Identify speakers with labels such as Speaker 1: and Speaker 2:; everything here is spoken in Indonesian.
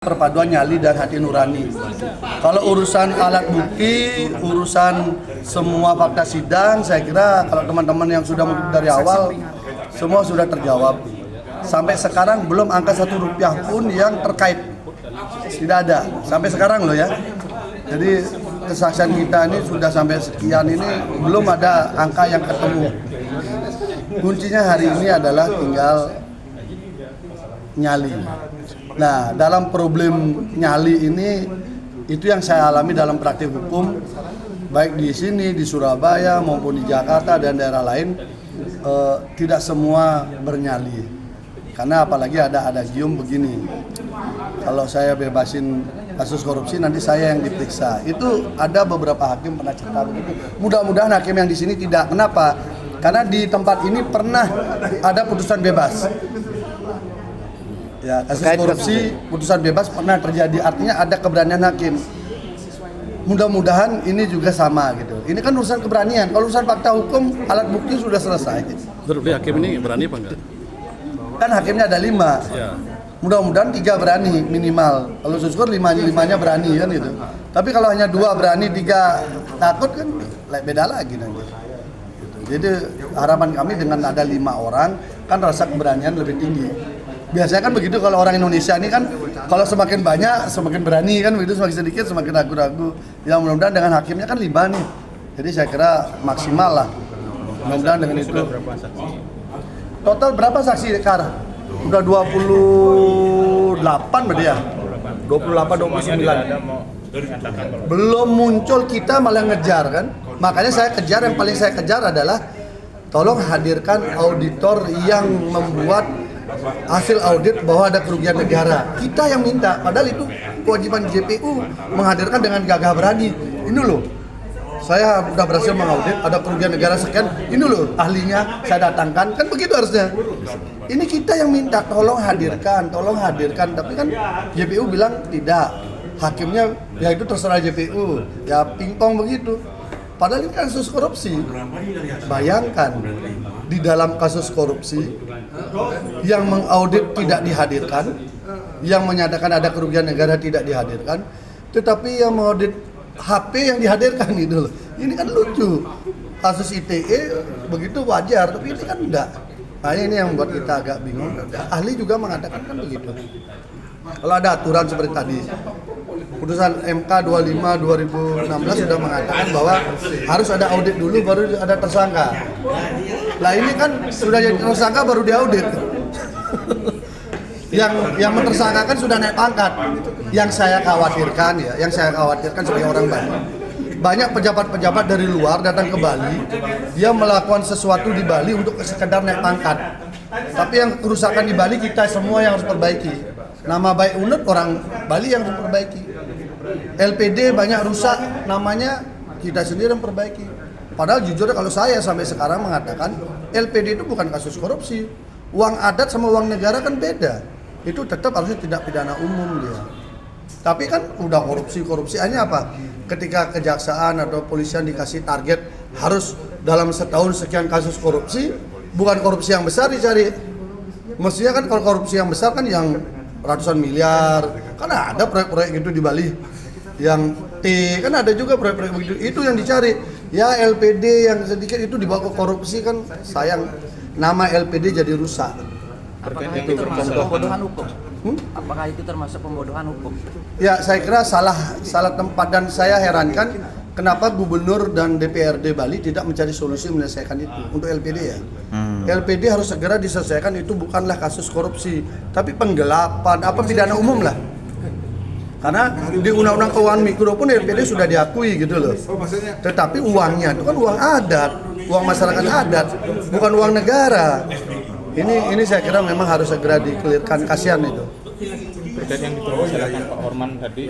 Speaker 1: Perpaduan nyali dan hati nurani. Kalau urusan alat bukti, urusan semua fakta sidang, saya kira kalau teman-teman yang sudah mengikuti dari awal, semua sudah terjawab. Sampai sekarang belum angka Rp1 pun yang terkait. Tidak ada, sampai sekarang loh ya. Jadi kesaksian kita ini sudah sampai sekian ini, belum ada angka yang ketemu. Kuncinya hari ini adalah tinggal nyali. Nah, dalam problem nyali ini, itu yang saya alami dalam praktik hukum, baik di sini, di Surabaya, maupun di Jakarta dan daerah lain, tidak semua bernyali. Karena apalagi ada adagium begini, kalau saya bebasin kasus korupsi, nanti saya yang diperiksa. Itu ada beberapa hakim pernah cerita begitu. Mudah-mudahan hakim yang di sini tidak. Kenapa? Karena di tempat ini pernah ada putusan bebas. Ya, kasus korupsi, putusan bebas pernah terjadi, artinya ada keberanian hakim. Mudah-mudahan ini juga sama gitu. Ini kan urusan keberanian. Kalau urusan fakta hukum, alat bukti sudah selesai.
Speaker 2: Menurut hakim ini berani apa enggak?
Speaker 1: Kan hakimnya ada 5.
Speaker 2: Ya.
Speaker 1: Mudah-mudahan 3 berani minimal. Kalau syukur 5-nya berani kan gitu. Tapi kalau hanya 2 berani, 3 takut kan beda lagi nanti. Jadi harapan kami dengan ada 5 orang kan rasa keberanian lebih tinggi. Biasanya kan begitu kalau orang Indonesia ini kan, kalau semakin banyak semakin berani kan begitu, semakin sedikit semakin ragu-ragu. Ya mudah-mudahan dengan hakimnya kan 5 nih. Jadi saya kira maksimal lah. Mudah-mudahan dengan itu. Total berapa saksi sekarang? Udah 28 berarti ya? 28, 29. Belum muncul, kita malah ngejar kan? Makanya saya kejar, yang paling saya kejar adalah tolong hadirkan auditor yang membuat hasil audit bahwa ada kerugian negara. Kita yang minta, padahal itu kewajiban JPU menghadirkan dengan gagah berani. Ini loh, saya udah berhasil mengaudit, ada kerugian negara sekian, ini loh ahlinya saya datangkan, kan begitu harusnya. Ini kita yang minta, tolong hadirkan. Tapi kan JPU bilang tidak. Hakimnya, ya itu terserah JPU, ya pingpong begitu. Padahal ini kasus korupsi. Bayangkan, di dalam kasus korupsi, yang mengaudit tidak dihadirkan, yang menyatakan ada kerugian negara tidak dihadirkan, tetapi yang mengaudit HP yang dihadirkan itu loh. Ini kan lucu. Kasus ITE begitu wajar, tapi ini kan enggak. Nah ini yang membuat kita agak bingung. Ahli juga mengatakan kan begitu. Kalau ada aturan seperti tadi, putusan MK 25/2016 sudah mengatakan bahwa harus ada audit dulu baru ada tersangka. Lah ini kan sudah jadi tersangka baru diaudit. yang mentersangkakan sudah naik pangkat. Yang saya khawatirkan sebagai orang Bali, banyak pejabat-pejabat dari luar datang ke Bali, dia melakukan sesuatu di Bali untuk sekedar naik pangkat. Tapi yang kerusakan di Bali kita semua yang harus perbaiki. Nama baik UNED orang Bali yang harus perbaiki. LPD banyak rusak, namanya kita sendiri yang perbaiki. Padahal jujur kalau saya sampai sekarang mengatakan LPD itu bukan kasus korupsi. Uang adat sama uang negara kan beda. Itu tetap harusnya tidak pidana umum dia. Tapi kan udah korupsi hanya apa? Ketika kejaksaan atau polisian dikasih target harus dalam setahun sekian kasus korupsi, bukan korupsi yang besar dicari. Mestinya kan kalau korupsi yang besar kan yang ratusan miliar. Kan ada proyek-proyek gitu di Bali. Yang kan ada juga proyek-proyek begitu. Itu yang dicari. Ya LPD yang sedikit itu dibawa ke korupsi kan sayang. Nama LPD jadi rusak.
Speaker 3: Apakah itu termasuk pembodohan hukum? Apakah itu termasuk pembodohan hukum?
Speaker 1: Ya, saya kira salah tempat, dan saya herankan kenapa gubernur dan DPRD Bali tidak mencari solusi menyelesaikan itu untuk LPD ya. LPD harus segera diselesaikan, itu bukanlah kasus korupsi, tapi penggelapan, pidana umum lah. Karena di Undang-Undang Keuangan Mikro pun LPD sudah diakui gitu loh. Tetapi uangnya itu kan uang adat, uang masyarakat adat, bukan uang negara. Ini saya kira memang harus segera dikelirkan, kasihan itu.
Speaker 4: Terkait yang dipromosi Pak Orman tadi.